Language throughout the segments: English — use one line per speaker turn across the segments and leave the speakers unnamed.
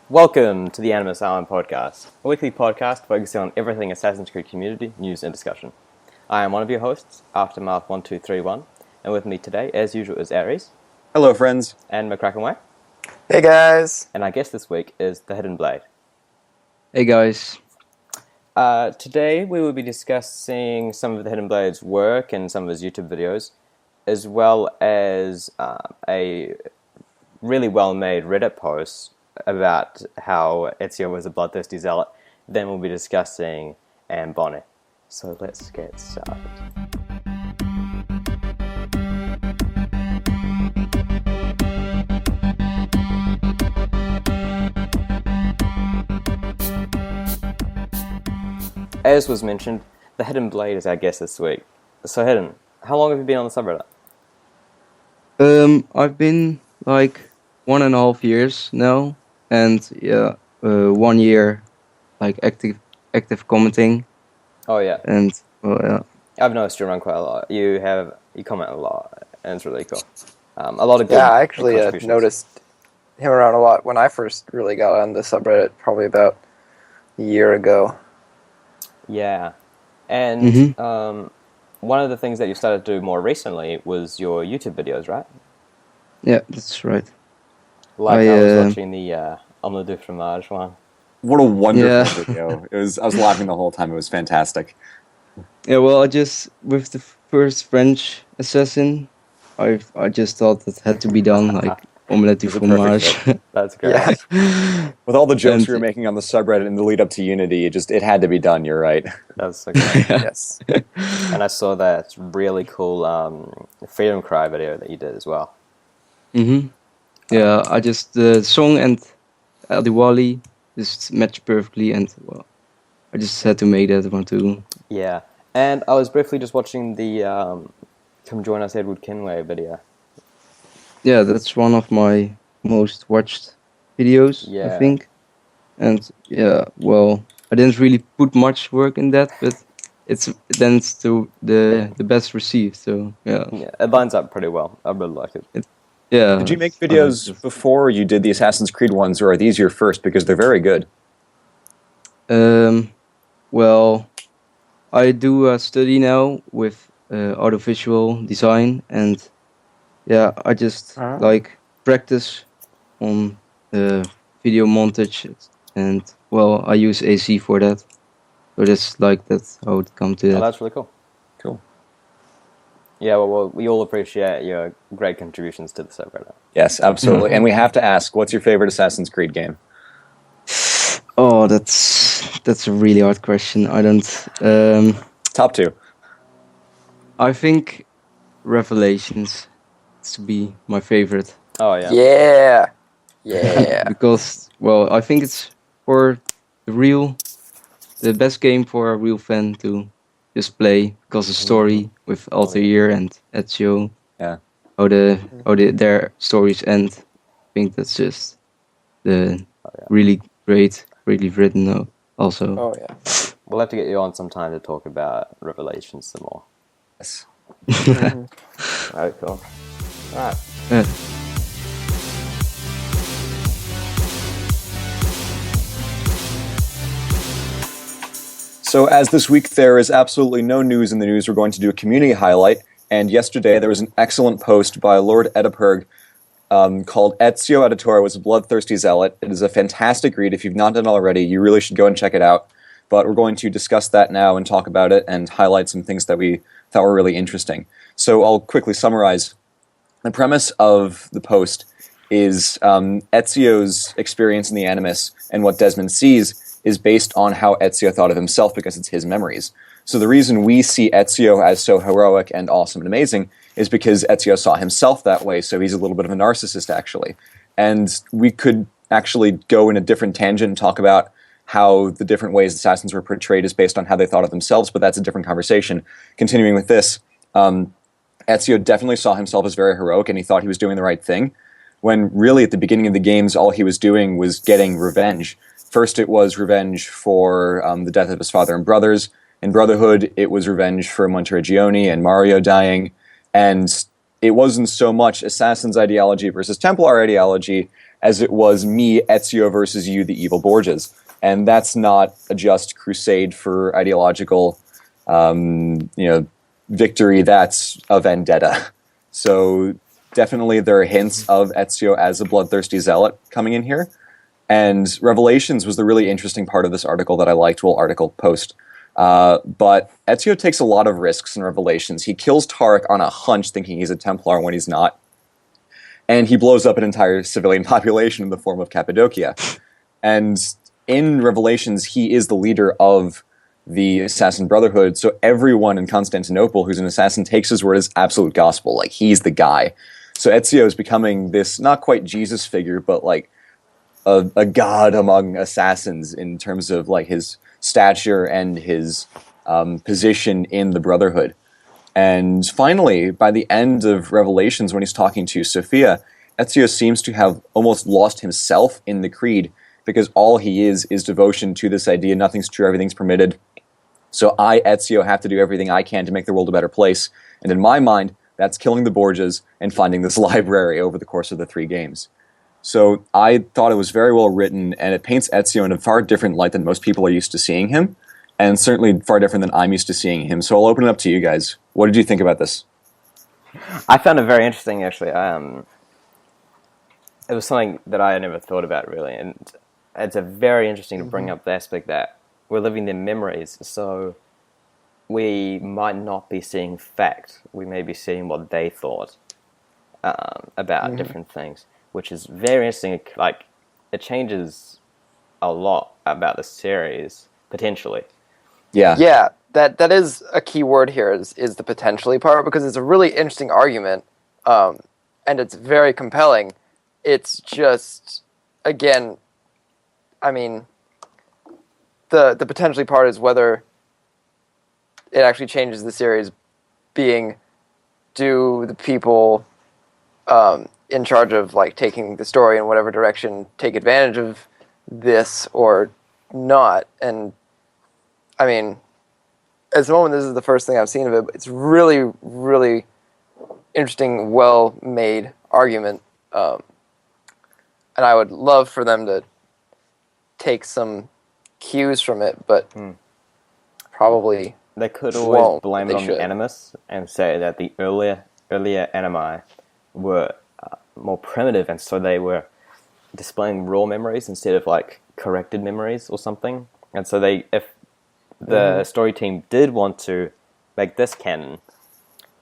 Welcome to the Animus podcast, a weekly podcast focusing on everything Assassin's Creed community, news, and discussion. I am one of your hosts, Aftermath1231, and with me today, as usual, is Aries.
Hello, friends.
And McCracKenway.
Hey, guys.
And our guest this week is TheHiddenBlade.
Hey, guys.
Today, we will be discussing some of TheHiddenBlade's work and some of his YouTube videos, as well as a really well-made Reddit post about how Ezio was a bloodthirsty zealot. Then we'll be discussing Bonny. So let's get started. As was mentioned, TheHiddenBlade is our guest this week. So Hidden, how long have you been on the subreddit?
I've been like 1.5 years now, and 1 year like active commenting.
Oh yeah.
And well, yeah.
I've noticed you run quite a lot. You comment a lot, and it's really cool. A lot of good
I actually
contributions.
noticed him around a lot when I first really got on the subreddit, probably about a year ago.
Yeah, and one of the things that you started to do more recently was your YouTube videos, right?
Yeah, that's right.
Like I was watching the Omelette du Fromage one.
What a wonderful video. I was laughing the whole time. It was fantastic.
Yeah, well, with the first French assassin, I just thought that had to be done, like Omelette du Fromage.
That's great.
Yeah.
With all the jokes we were making on the subreddit in the lead up to Unity, it had to be done, you're right.
That's so great.
Yes.
And I saw that really cool Freedom Cry video that you did as well.
Yeah, the song and Adiwali just matched perfectly, and well, I just had to make that one too.
Yeah, and I was briefly just watching the Come Join Us McCracKenway video.
Yeah, that's one of my most watched videos,
Yeah.
I think. And yeah, well, I didn't really put much work in that, but it's the best received. So yeah.
Yeah, it lines up pretty well. I really like it.
Yeah.
Did you make videos before you did the Assassin's Creed ones, or are these your first? Because they're very good.
Well, I do a study now with audiovisual design, and yeah, I just like practice on the video montage, and well, I use AC for that. So that's how it come to that.
Oh, that's really cool.
Cool.
Yeah, well, we all appreciate your great contributions to the subreddit.
Yes, absolutely. And we have to ask, what's your favorite Assassin's Creed game?
Oh, that's a really hard question. I don't.
Top two.
I think Revelations to be my favorite.
Oh, yeah.
Yeah. Yeah.
Because, well, I think it's for the best game for a real fan to just play, because the story with Altair and Ezio,
Yeah.
how their stories end. I think that's just really great, really written also.
Oh, yeah.
We'll have to get you on sometime to talk about Revelations some more.
Yes.
Alright, cool. Alright.
Yeah.
So as this week there is absolutely no news in the news, we're going to do a community highlight. And yesterday there was an excellent post by Lord Edipurg called Ezio Auditore was a bloodthirsty zealot. It is a fantastic read. If you've not done it already, you really should go and check it out. But we're going to discuss that now and talk about it and highlight some things that we thought were really interesting. So I'll quickly summarize. The premise of the post is Ezio's experience in the Animus and what Desmond sees is based on how Ezio thought of himself, because it's his memories. So the reason we see Ezio as so heroic and awesome and amazing is because Ezio saw himself that way, so he's a little bit of a narcissist, actually. And we could actually go in a different tangent and talk about how the different ways assassins were portrayed is based on how they thought of themselves, but that's a different conversation. Continuing with this, Ezio definitely saw himself as very heroic, and he thought he was doing the right thing, when really at the beginning of the games, all he was doing was getting revenge. First, it was revenge for the death of his father and brothers. In Brotherhood, it was revenge for Monteriggioni and Mario dying. And it wasn't so much Assassin's ideology versus Templar ideology as it was me, Ezio, versus you, the evil Borgias. And that's not a just crusade for ideological, victory. That's a vendetta. So definitely there are hints of Ezio as a bloodthirsty zealot coming in here. And Revelations was the really interesting part of this article that I liked, article post. But Ezio takes a lot of risks in Revelations. He kills Tarek on a hunch, thinking he's a Templar when he's not. And he blows up an entire civilian population in the form of Cappadocia. And in Revelations, he is the leader of the Assassin Brotherhood, so everyone in Constantinople who's an assassin takes his word as absolute gospel, like he's the guy. So Ezio is becoming this, not quite Jesus figure, but like a god among assassins in terms of like his stature and his position in the Brotherhood. And finally, by the end of Revelations, when he's talking to Sophia, Ezio seems to have almost lost himself in the creed, because all he is devotion to this idea, nothing's true, everything's permitted. So I, Ezio, have to do everything I can to make the world a better place. And in my mind, that's killing the Borgias and finding this library over the course of the 3 games. So I thought it was very well written, and it paints Ezio in a far different light than most people are used to seeing him, and certainly far different than I'm used to seeing him. So I'll open it up to you guys. What did you think about this?
I found it very interesting, actually. It was something that I had never thought about, really, and it's a very interesting to bring up the aspect that we're living their memories, so we might not be seeing fact. We may be seeing what they thought about different things, which is very interesting. Like, it changes a lot about the series, potentially.
Yeah, that is a key word here, is the potentially part, because it's a really interesting argument, and it's very compelling. It's just, again, I mean, the potentially part is whether it actually changes the series, being, do the people in charge of like taking the story in whatever direction take advantage of this or not. And I mean, at the moment, this is the first thing I've seen of it, but it's really, really interesting, well-made argument. And I would love for them to take some cues from it, but probably
they could always blame it on
should.
the Animus and say that the earlier animi were more primitive, and so they were displaying raw memories instead of like corrected memories or something. And so if the story team did want to make this canon,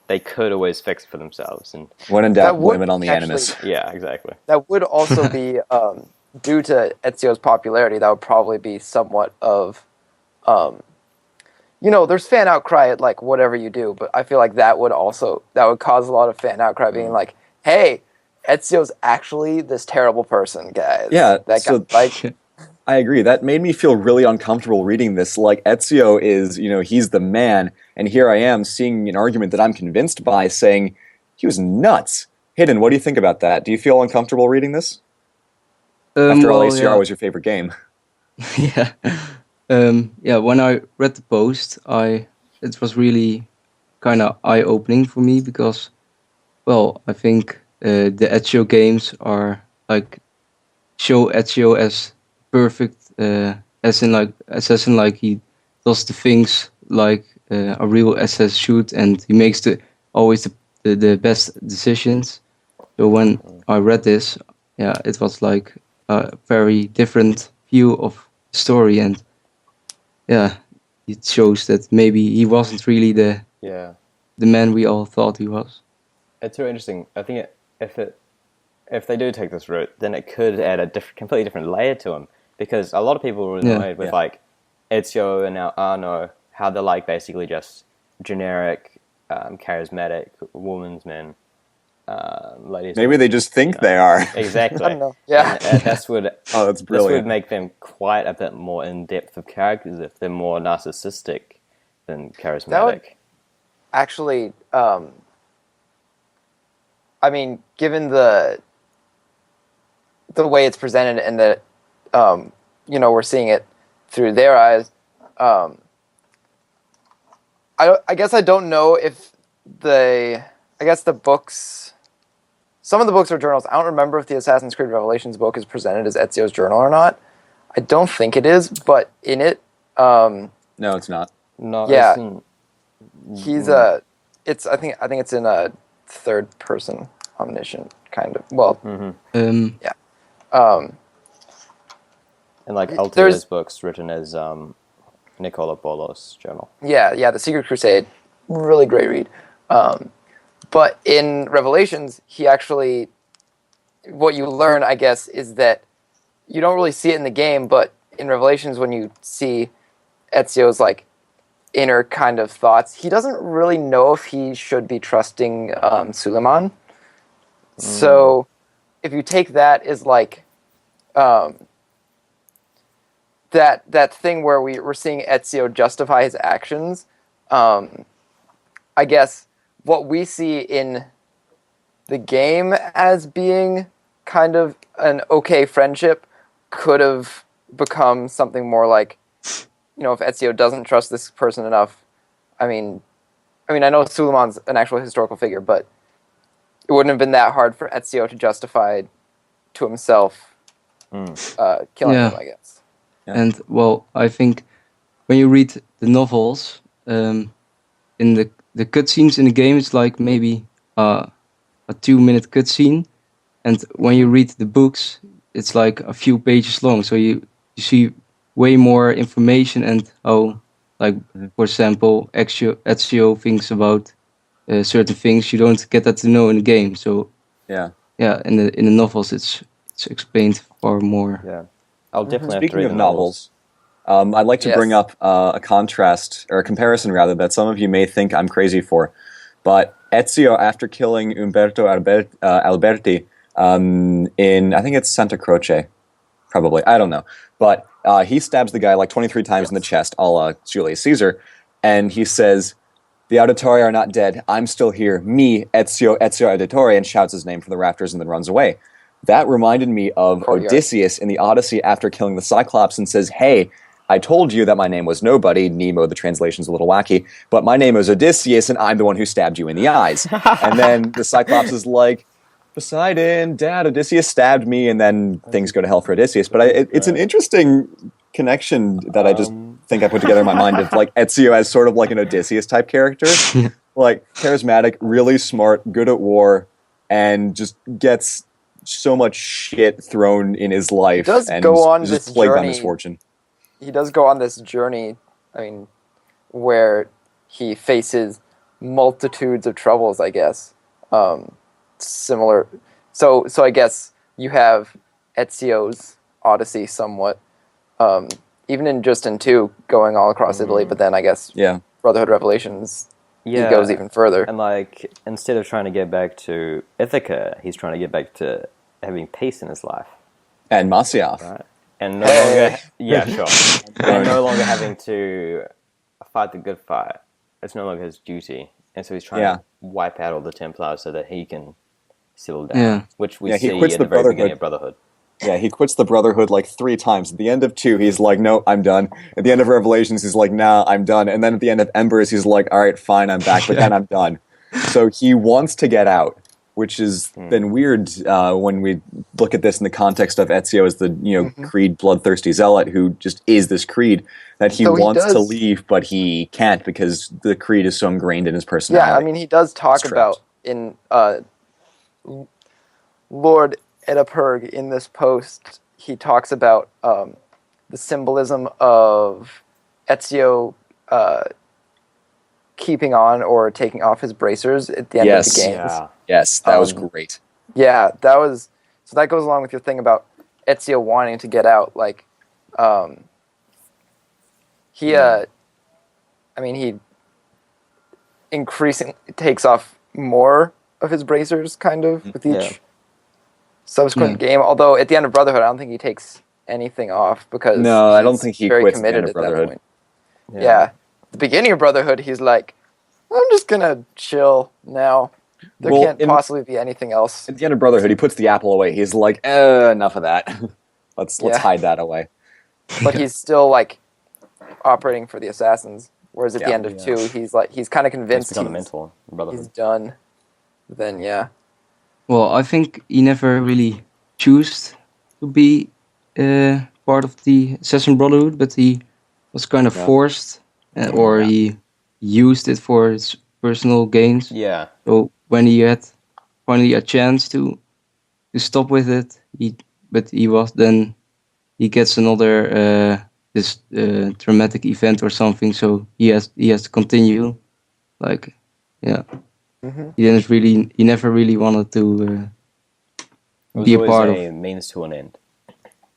they could always fix it for themselves. And
when in doubt, blame it on the Animus.
Yeah, exactly.
That would also be, due to Ezio's popularity, that would probably be somewhat of, there's fan outcry at like whatever you do, but I feel like that would cause a lot of fan outcry, being like, hey, Ezio's actually this terrible person, guys.
Yeah,
like.
I agree. That made me feel really uncomfortable reading this. Like, Ezio is, he's the man, and here I am seeing an argument that I'm convinced by, saying he was nuts. Hidden, what do you think about that? Do you feel uncomfortable reading this? After all, ACR was your favorite game.
Yeah. When I read the post, it was really kind of eye-opening for me, because, well, I think the Ezio games are like show Ezio as perfect assassin, like he does the things like a real assassin should, and he makes always the best decisions. So when I read this, it was like a very different view of the story, and it shows that maybe he wasn't really the man we all thought he was.
It's very interesting. I think if they do take this route, then it could add a completely different layer to him. Because a lot of people were annoyed with like Ezio and now Arno, how they're like basically just generic, charismatic woman's men, ladies.
Maybe they just think they are.
Exactly.
I don't know. Yeah.
And that's brilliant.
This
would make them quite a bit more in depth of characters if they're more narcissistic than charismatic.
That would actually, I mean, given the way it's presented and that. We're seeing it through their eyes. I guess I don't know if I guess the books some of the books are journals. I don't remember if the Assassin's Creed Revelations book is presented as Ezio's journal or not. I don't think it is, but in it,
No, it's not.
No,
Yeah.
isn't.
he's it's I think it's in a third person omniscient kind of. Well,
Um,
And like
There's-
Altia's books written as Nicola Bolos journal.
yeah, The Secret Crusade, really great read. But in Revelations, he actually, what you learn, I guess, is that you don't really see it in the game, but in Revelations, when you see Ezio's like inner kind of thoughts, he doesn't really know if he should be trusting Suleiman. So if you take that as like that thing where we're seeing Ezio justify his actions, I guess what we see in the game as being kind of an okay friendship could have become something more like, if Ezio doesn't trust this person enough. I mean, I know Suleiman's an actual historical figure, but it wouldn't have been that hard for Ezio to justify to himself killing him, I guess.
Yeah.
And well, I think when you read the novels, in the cutscenes in the game, it's like maybe a 2-minute cutscene, and when you read the books, it's like a few pages long. So you see way more information and how, like for example, Ezio thinks about certain things you don't get that to know in the game. So
Yeah.
in the novels, it's explained far more.
Yeah, I'll definitely have to
Speaking
read
of
the
novels, I'd like to
Yes.
bring up a contrast, or a comparison rather, that some of you may think I'm crazy for. But Ezio, after killing Umberto Alberti in, I think it's Santa Croce, probably, I don't know. But he stabs the guy like 23 times in the chest, a la Julius Caesar, and he says, "The Auditori are not dead. I'm still here. Me, Ezio Auditori," and shouts his name from the rafters and then runs away. That reminded me of
Courtyard.
Odysseus in the Odyssey after killing the Cyclops and says, "Hey, I told you that my name was nobody." Nemo, the translation's a little wacky, but my name is Odysseus and I'm the one who stabbed you in the eyes. And then the Cyclops is like, "Poseidon, Dad, Odysseus stabbed me," and then things go to hell for Odysseus. But it's an interesting connection that I just think I put together in my mind of like Ezio as sort of like an Odysseus type character. Like charismatic, really smart, good at war, and just gets so much shit thrown in his life.
does
and
go on
is
this
just plagued by
journey.
misfortune.
He does go on this journey, where he faces multitudes of troubles, I guess. Similar. So I guess you have Ezio's Odyssey somewhat, even in 2 going all across Italy, but then I guess
Yeah.
Brotherhood Revelations,
Yeah,
he goes even further.
And like, instead of trying to get back to Ithaca, he's trying to get back to having peace in his life,
And Masyaf.
right? And no
Hey.
longer, yeah, sure, and no longer having to fight the good fight. It's no longer his duty, and so he's trying
Yeah.
to wipe out all the Templars so that he can settle down.
Yeah.
Which we
Yeah, he
see
quits
at
the
the very beginning
Brotherhood.
of Brotherhood.
Yeah, he quits the Brotherhood like 3 times. At the end of 2, he's like, "No, I'm done." At the end of Revelations, he's like, "Nah, I'm done." And then at the end of Embers, he's like, "All right, fine, I'm back, but then I'm done." So he wants to get out, which has been weird when we look at this in the context of Ezio as the Creed bloodthirsty zealot who just is this Creed, that he
So he
wants to
does-
leave, but he can't because the Creed is so ingrained in his
Yeah,
personality.
he does talk
Strapped.
about in Lord Edipurg in this post. He talks about the symbolism of Ezio keeping on or taking off his bracers at the end of the
Yes.
games.
Yeah.
Yes, that was
Um,
great.
Yeah, that was so. That goes along with your thing about Ezio wanting to get out. Like, he increasingly takes off more of his bracers, kind of with each
Yeah.
subsequent game. Although at the end of Brotherhood, I don't think he takes anything off because
No, I don't
he's
think he
very
quits at the
committed
end of
at that
Brotherhood.
point. Yeah. The beginning of Brotherhood, he's like, "I'm just gonna chill now. There
Well,
can't possibly be anything else."
At the end of Brotherhood, he puts the apple away. He's like, enough of that. let's
Yeah.
hide that away.
But he's still like operating for the assassins. Whereas at the
Yeah.
end of 2, he's kind of
It's
convinced
become
he's
mental Brotherhood.
done. Then yeah,
Well, I think he never really chose to be part of the Assassin Brotherhood, but he was kind of
Yeah.
forced, or
Yeah.
he used it for his personal gains.
Yeah.
So when he had finally a chance to stop with it, he gets another this traumatic event or something, so he has to continue. Like, yeah, he never really wanted to
It was
be a
always
part
a
of.
means to an end.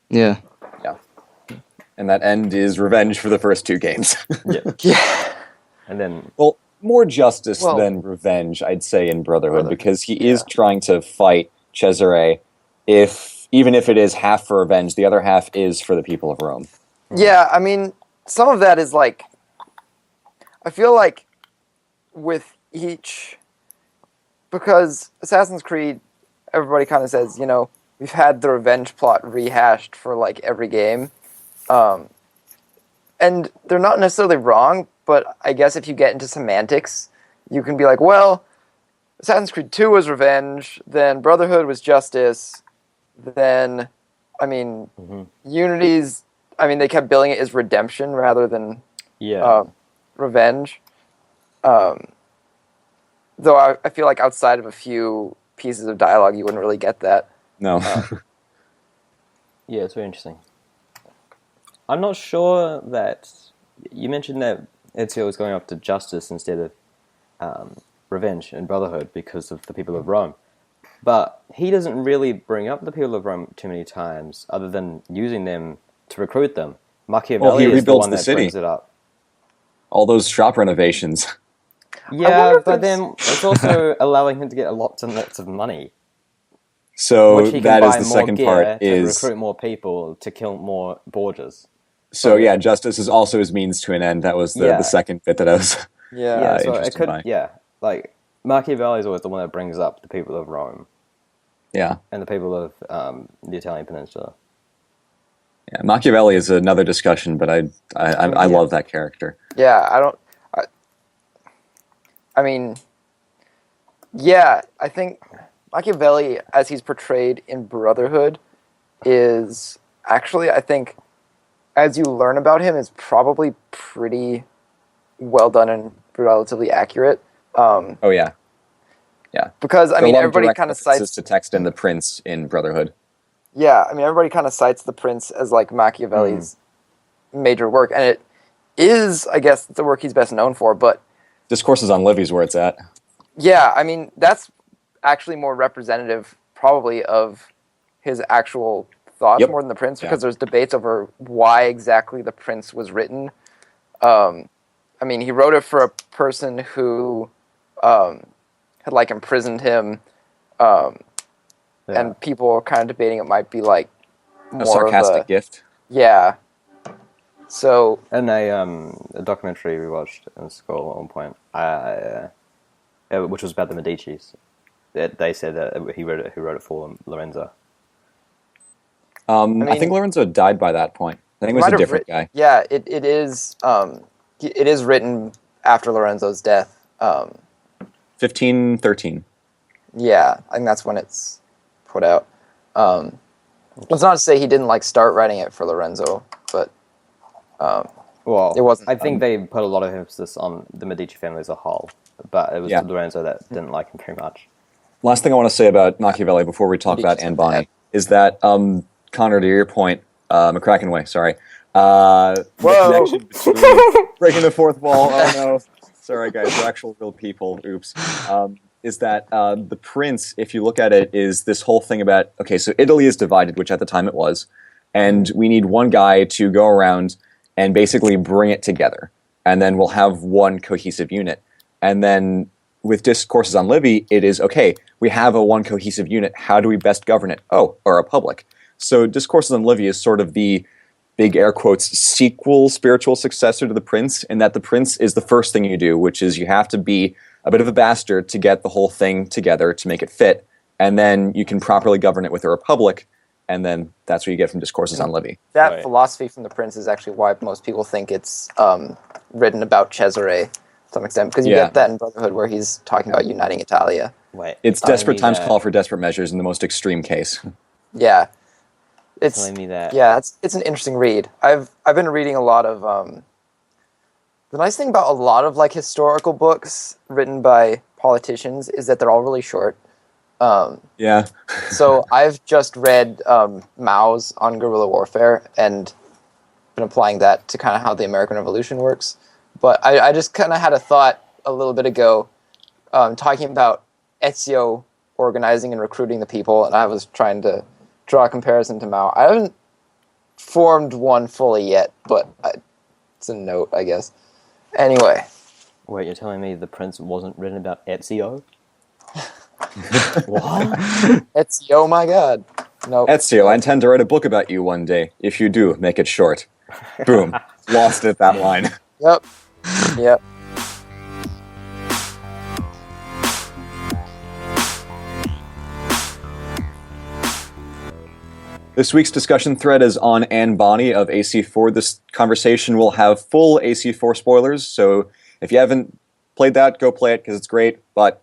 Yeah,
Yeah. And that end is revenge for the first 2 games.
Yeah.
Yeah.
And then
Well, more justice
Well-
than revenge, I'd say, in Brotherhood, because he is
yeah.
trying to fight Cesare. Even if it is half for revenge, the other half is for the people of Rome.
Yeah, I mean, some of that is like, I feel like with each, because Assassin's Creed, everybody kind of says, we've had the revenge plot rehashed for like every game. And they're not necessarily wrong, but I guess if you get into semantics, you can be like, well, Assassin's Creed 2 was revenge, then Brotherhood was justice, then, I mean, Unity's, they kept billing it as redemption rather than revenge. Though I feel like outside of a few pieces of dialogue, you wouldn't really get that.
No.
yeah, it's very interesting. I'm not sure that you mentioned that Ezio was going after justice instead of revenge in Brotherhood because of the people of Rome. But he doesn't really bring up the people of Rome too many times, other than using them to recruit them. Machiavelli
he
is the
rebuilds
one
the
that
city.
brings it up.
All those shop renovations.
Yeah,
wonder if
but
there's-
then it's also allowing him to get lots and lots of money,
So
which he can
that
buy
is the
more
second
gear
part
to
is...
recruit more people to kill more Borgias.
So yeah, justice is also his means to an end. That was the
Yeah.
second bit that I was
Yeah.
So it
interested
could,
by.
like Machiavelli is always the one that brings up the people of Rome
Yeah.
and the people of the Italian Peninsula.
Yeah, Machiavelli is another discussion, but I love that character.
Yeah, I think Machiavelli, as he's portrayed in Brotherhood, is actually, I think, as you learn about him, is probably pretty well done and relatively accurate.
Oh yeah, yeah.
Because,
There are a lot of
everybody
direct
kind of
references
cites...
to text and the Prince in Brotherhood.
Yeah, everybody kind of cites the Prince as, like, Machiavelli's major work. And it is, I guess, the work he's best known for, but...
Discourses on Livy's where it's at.
Yeah, that's actually more representative, probably, of his actual thoughts more than the Prince, because there's debates over why exactly the Prince was written. He wrote it for a person who had, like, imprisoned him, and people are kind of debating it might be, like, more
A sarcastic gift.
Yeah. So...
And a documentary we watched in school at one point, which was about the Medicis. They said that who wrote it for Lorenzo.
I think Lorenzo died by that point. I think it was a different guy.
Yeah, it is. It is written after Lorenzo's death.
1513.
Yeah, I think that's when it's put out. It's not to say he didn't start writing it for Lorenzo, but
Well,
it wasn't.
I think they put a lot of emphasis on the Medici family as a whole, but it was Lorenzo that didn't like him very much.
Last thing I want to say about Machiavelli before we talk about Anne Bonny is that, Connor, to your point, McCracKenway, sorry. The connection between breaking the fourth wall, oh no, sorry guys, we're actual real people, oops, is that the Prince, if you look at it, is this whole thing about, okay, so Italy is divided, which at the time it was, and we need one guy to go around and basically bring it together, and then we'll have one cohesive unit. And then with Discourses on Livy, it is, okay, we have one cohesive unit, how do we best govern it? Oh, a republic. So Discourses on Livy is sort of the big air quotes sequel, spiritual successor to the Prince, in that the Prince is the first thing you do, which is you have to be a bit of a bastard to get the whole thing together to make it fit, and then you can properly govern it with a republic, and then that's what you get from Discourses on Livy.
That philosophy from the Prince is actually why most people think it's written about Cesare, some extent, because you get that in Brotherhood where he's talking about uniting Italia.
Wait,
It's desperate times call for desperate measures in the most extreme case.
Yeah, it's
telling me that.
Yeah, it's an interesting read. I've been reading a lot of. The nice thing about a lot of like historical books written by politicians is that they're all really short.
Yeah.
So I've just read Mao's on guerrilla warfare and been applying that to kind of how the American Revolution works. But I just kind of had a thought a little bit ago talking about Ezio organizing and recruiting the people, and I was trying to draw a comparison to Mao. I haven't formed one fully yet, but it's a note, I guess. Anyway.
Wait, you're telling me The Prince wasn't written about Ezio? What?
Ezio, my god. No.
Ezio, I intend to write a book about you one day. If you do, make it short. Boom. Lost it, that line.
Yep. Yep.
This week's discussion thread is on Bonny of AC4. This conversation will have full AC4 spoilers, so if you haven't played that, go play it because it's great, but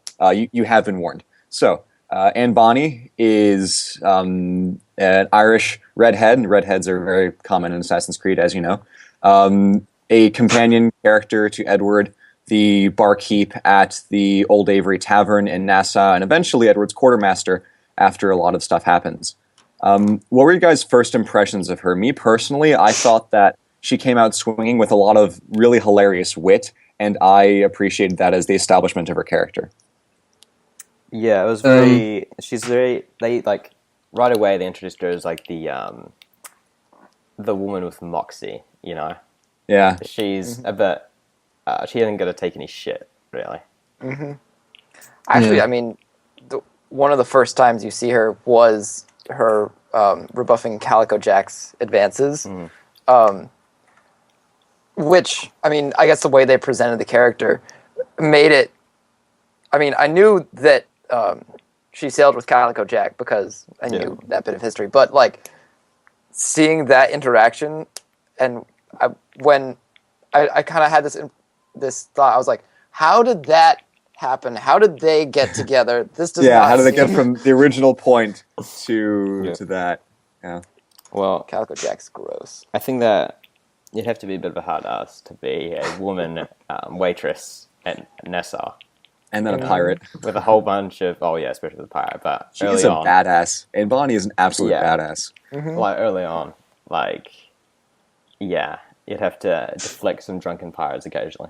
you have been warned. So, Bonny is an Irish redhead. Redheads are very common in Assassin's Creed, as you know. A companion character to Edward, the barkeep at the Old Avery Tavern in Nassau, and eventually Edward's quartermaster after a lot of stuff happens. What were your guys' first impressions of her? Me personally, I thought that she came out swinging with a lot of really hilarious wit, and I appreciated that as the establishment of her character.
Yeah, it was very. She's very. They like right away. They introduced her as like the woman with moxie. You know.
Yeah.
She's a bit. She isn't gonna take any shit, really.
Mm-hmm. Actually, I mean, one of the first times you see her was her rebuffing Calico Jack's advances, which, I mean, I guess the way they presented the character made it. I mean, I knew that she sailed with Calico Jack because I knew that bit of history, but like seeing that interaction, and when I kind of had this thought, I was like, how did that happen? How did they get together? This does not
how did they
seem...
get from the original point to that? Yeah.
Well,
Calico Jack's gross.
I think that you'd have to be a bit of a hard ass to be a woman waitress at Nassau.
And then a pirate.
With a whole bunch of... Oh, yeah, especially the pirate, but
she's a badass. And Bonny is an absolute badass.
Mm-hmm.
Like, early on, like... Yeah, you'd have to deflect some drunken pirates occasionally.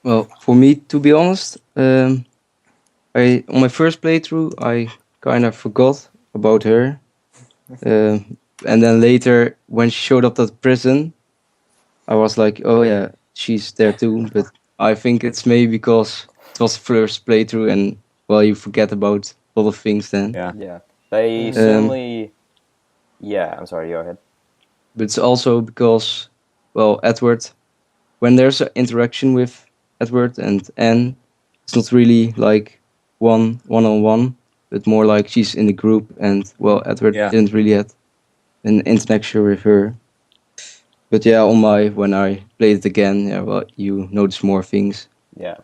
Well, for me, to be honest, on my first playthrough, I kind of forgot about her. And then later, when she showed up at prison, I was like, oh yeah, she's there too. But I think it's maybe because it was the first playthrough and, well, you forget about a lot of things then.
Yeah. They certainly... Yeah, I'm sorry, go ahead.
But it's also because, well, Edward, when there's an interaction with Edward and Anne, it's not really like one-on-one, but more like she's in the group and, well, Edward didn't really have an interaction with her. But yeah, when I played it again, well, you notice more things.
Yeah.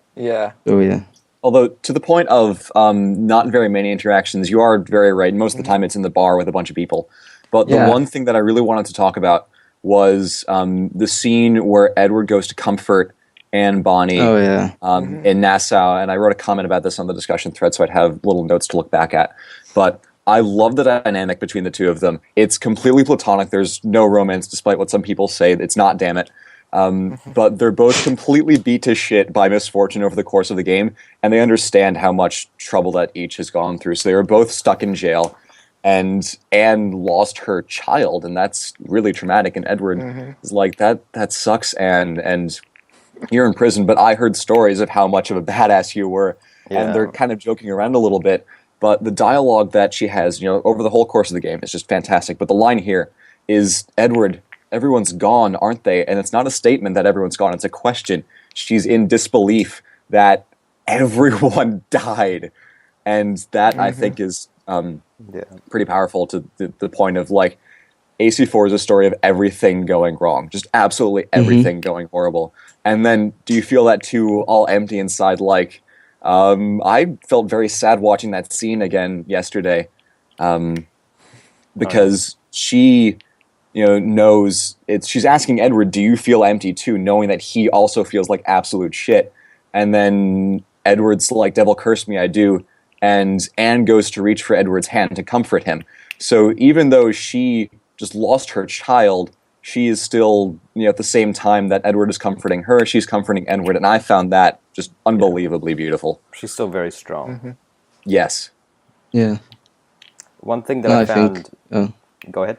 So yeah.
Although, to the point of not very many interactions, you are very right. Most of the time it's in the bar with a bunch of people. But the one thing that I really wanted to talk about was the scene where Edward goes to comfort Bonny in Nassau. And I wrote a comment about this on the discussion thread, so I'd have little notes to look back at. But I love the dynamic between the two of them. It's completely platonic. There's no romance, despite what some people say. It's not, damn it. But they're both completely beat to shit by misfortune over the course of the game, and they understand how much trouble that each has gone through. So they were both stuck in jail, and Anne lost her child, and that's really traumatic. And Edward is like, that sucks, Anne, and you're in prison, but I heard stories of how much of a badass you were. And they're kind of joking around a little bit. But the dialogue that she has, over the whole course of the game is just fantastic. But the line here is, Edward, everyone's gone, aren't they? And it's not a statement that everyone's gone. It's a question. She's in disbelief that everyone died. And that, I think, is pretty powerful to the point of, like, AC4 is a story of everything going wrong, just absolutely everything going horrible. And then do you feel that too, all empty inside? Like, I felt very sad watching that scene again yesterday, because she, knows she's asking Edward, do you feel empty too, knowing that he also feels like absolute shit. And then Edward's like, devil curse me, I do. And Anne goes to reach for Edward's hand to comfort him. So even though she just lost her child, she is still, at the same time that Edward is comforting her, she's comforting Edward. And I found that just unbelievably beautiful.
She's still very strong.
Yes.
Yeah.
One thing that I found... Go ahead.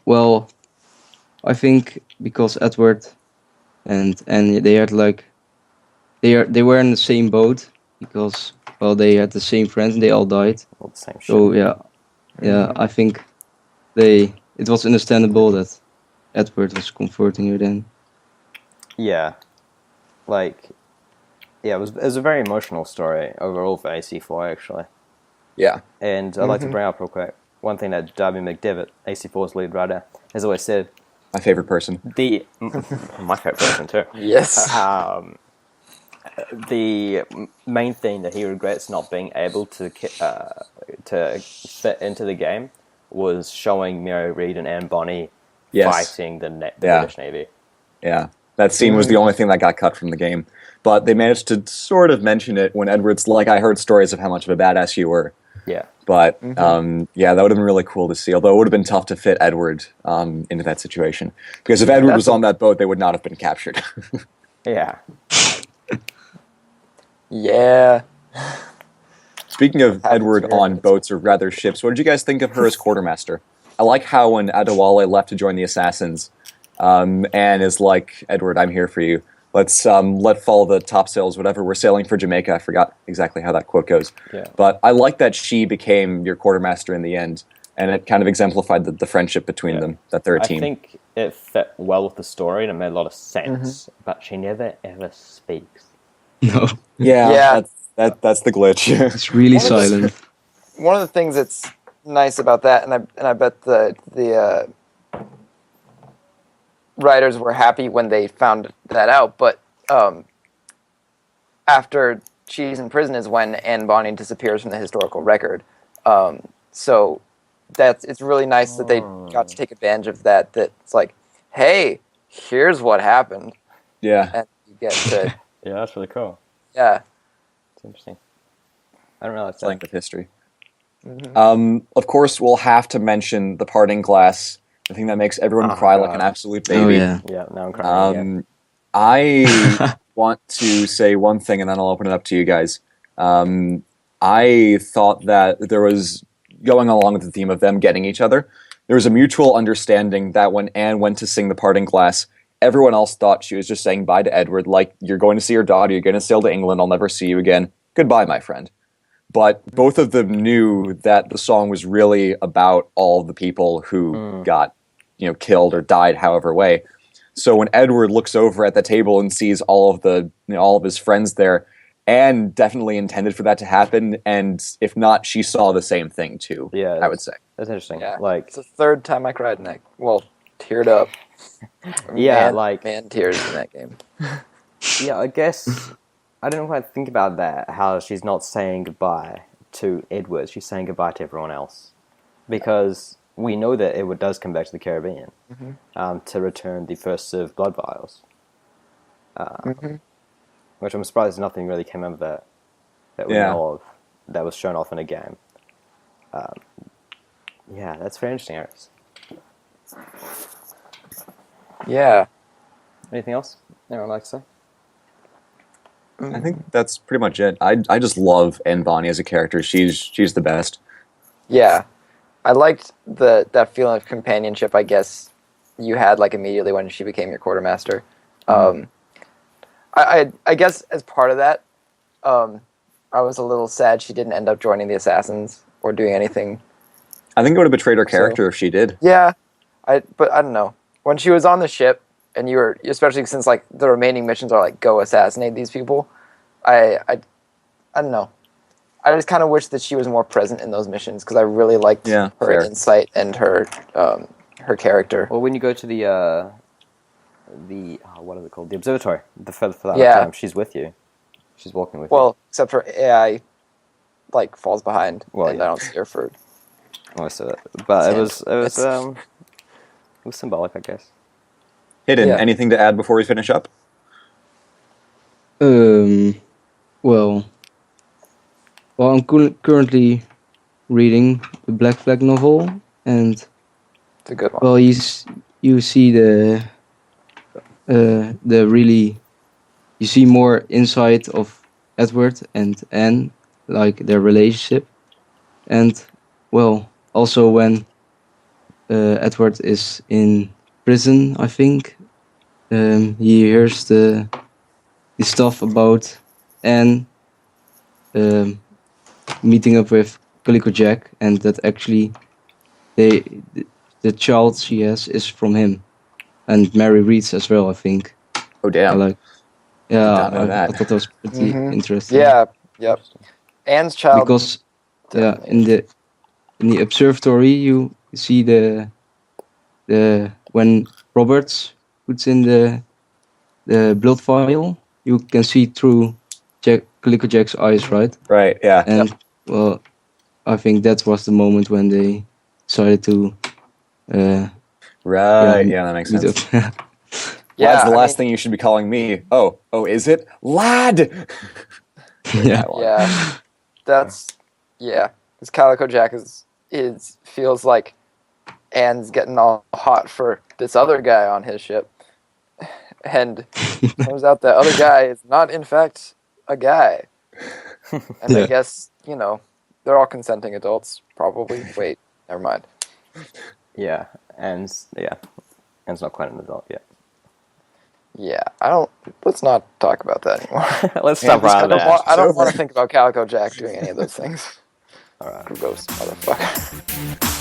Well, I think because Edward and they had they were in the same boat because they had the same friends and they all died.
All the same shit.
So yeah, I think it was understandable that Edward was comforting her then.
Yeah, it was a very emotional story overall for AC4 actually.
Yeah.
And I'd like to bring up real quick one thing that Darby McDevitt, AC4's lead writer, has always said.
My favorite person.
My favorite person too.
Yes.
The main thing that he regrets not being able to fit into the game was showing Mary Read and Anne Bonny fighting the British Navy.
Yeah, that scene was the only thing that got cut from the game. But they managed to sort of mention it when Edward's like, I heard stories of how much of a badass you were.
Yeah.
But, that would have been really cool to see. Although it would have been tough to fit Edward into that situation. Because if Edward was on that boat, they would not have been captured.
Yeah.
Yeah.
Speaking of Edward on boats, or rather ships, what did you guys think of her as quartermaster? I like how when Adewale left to join the assassins, Anne is like, Edward, I'm here for you. Let's let fall the topsails, whatever. We're sailing for Jamaica. I forgot exactly how that quote goes.
Yeah.
But I like that she became your quartermaster in the end, and it kind of exemplified the friendship between them, that they're a team.
I think it fit well with the story and it made a lot of sense, but she never, ever speaks.
No.
Yeah. That's the glitch.
It's really silent.
One of the things that's nice about that, and I bet the writers were happy when they found that out, but after she's in prison is when Anne Bonny disappears from the historical record. So it's really nice that they got to take advantage of that. That it's like, hey, here's what happened.
Yeah.
And you get to...
Yeah, that's really cool.
Yeah.
It's interesting. I don't realize
length of history. Of course, we'll have to mention the parting glass. The thing that makes everyone cry like an absolute baby.
Oh, yeah.
Yeah, now I'm crying.
I want to say one thing, and then I'll open it up to you guys. I thought that there was, going along with the theme of them getting each other, there was a mutual understanding that when Anne went to sing the parting glass, everyone else thought she was just saying bye to Edward, like, you're going to see your daughter, you're going to sail to England, I'll never see you again. Goodbye, my friend. But both of them knew that the song was really about all the people who got, killed or died however way. So when Edward looks over at the table and sees all of his friends there, Anne definitely intended for that to happen, and if not, she saw the same thing too.
Yeah,
I would say
that's interesting.
Yeah.
Like,
it's the third time I cried in that. Well, teared up.
Yeah,
man tears in that game.
Yeah, I guess I don't know quite think about that. How she's not saying goodbye to Edward; she's saying goodbye to everyone else, because we know that Edward does come back to the Caribbean to return the first served blood vials. Which I'm surprised nothing really came of that we know of that was shown off in a game. Yeah, that's very interesting, Aris.
Yeah.
Anything else anyone would like to say?
I think that's pretty much it. I just love Anne Bonny as a character. She's the best.
Yeah. I liked that feeling of companionship, I guess, you had like immediately when she became your quartermaster. I guess as part of that, I was a little sad she didn't end up joining the assassins or doing anything.
I think it would have betrayed her character if she did.
Yeah, but I don't know. When she was on the ship, and you were, especially since like the remaining missions are like go assassinate these people, I don't know. I just kind of wish that she was more present in those missions because I really liked her
fair.
insight and her character.
Well, when you go to the what is it called? The observatory. For that
Yeah.
time, she's with you. She's walking with you.
Well, except for AI, like falls behind,
Well,
and
yeah.
I don't see her for.
Oh, I saw that. But it was symbolic, I guess.
Hidden,
Yeah.
anything to add before we finish up?
Well, I'm currently reading the Black Flag novel, and
It's a good one.
well, you see the really, you see more insight of Edward and Anne, like their relationship, and well, also when Edward is in prison, I think he hears the stuff about Anne meeting up with Calico Jack, and that actually the child she has is from him, and Mary reads as well, I think.
Oh, damn.
I
not know
I
that.
thought that was pretty interesting.
Yeah. Yep. Anne's child.
Because
definitely.
in the observatory you see the when Roberts puts in the blood vial, you can see through Calico Jack's eyes, right?
Right, yeah.
And well, I think that was the moment when they decided to
Right, yeah, that makes
meet
sense.
up.
Yeah,
Lad's the
I
last
mean-
thing you should be calling me. Oh, is it? Lad!
Yeah.
Yeah, that's because Calico Jack is feels like Anne's getting all hot for this other guy on his ship, and turns out that other guy is not in fact a guy. And I guess they're all consenting adults, probably. Wait, never mind.
Yeah, Anne's not quite an adult yet.
Yeah, let's not talk about that anymore.
Let's stop right there.
I don't
over.
want to think about Calico Jack doing any of those things.
All right.
Gross motherfucker.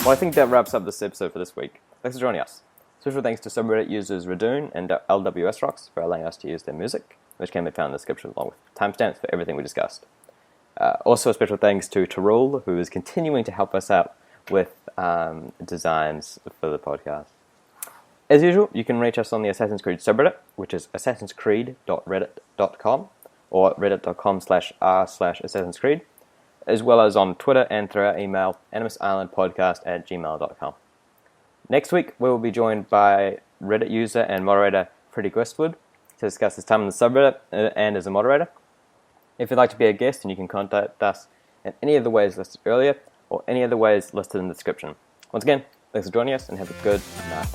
Well, I think that wraps up this episode for this week. Thanks for joining us. Special thanks to subreddit users Radoon and LWS Rocks for allowing us to use their music, which can be found in the description along with timestamps for everything we discussed. Also, a special thanks to Tarul, who is continuing to help us out with designs for the podcast. As usual, you can reach us on the Assassin's Creed subreddit, which is assassinscreed.reddit.com or reddit.com/r/Assassin's Creed, as well as on Twitter and through our email, animusislandpodcast@gmail.com. Next week, we will be joined by Reddit user and moderator Freddie Westwood to discuss his time on the subreddit and as a moderator. If you'd like to be a guest, then you can contact us in any of the ways listed earlier or any of the ways listed in the description. Once again, thanks for joining us and have a good night.